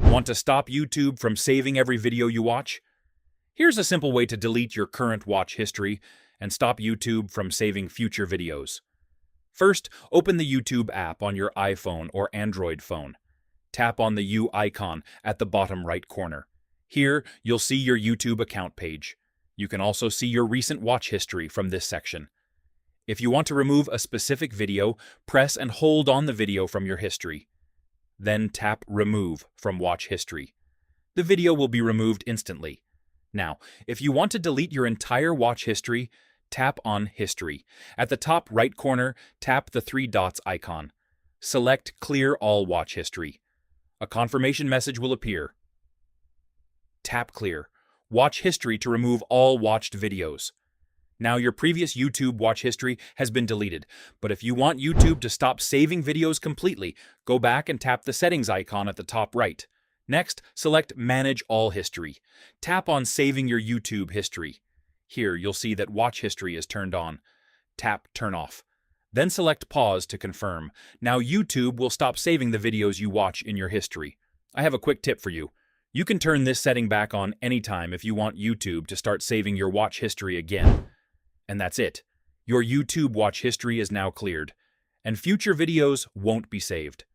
Want to stop YouTube from saving every video you watch? Here's a simple way to delete your current watch history and stop YouTube from saving future videos. First, open the YouTube app on your iPhone or Android phone. Tap on the U icon at the bottom right corner. Here, you'll see your YouTube account page. You can also see your recent watch history from this section. If you want to remove a specific video, press and hold on the video from your history. Then tap Remove from Watch History. The video will be removed instantly. Now, if you want to delete your entire watch history, tap on History. At the top right corner, tap the three dots icon. Select Clear All Watch History. A confirmation message will appear. Tap Clear. Watch History to remove all watched videos. Now your previous YouTube watch history has been deleted, but if you want YouTube to stop saving videos completely, go back and tap the settings icon at the top right. Next, select Manage All History. Tap on Saving your YouTube history. Here you'll see that watch history is turned on. Tap Turn Off. Then select Pause to confirm. Now YouTube will stop saving the videos you watch in your history. I have a quick tip for you. You can turn this setting back on anytime if you want YouTube to start saving your watch history again. And that's it. Your YouTube watch history is now cleared, and future videos won't be saved.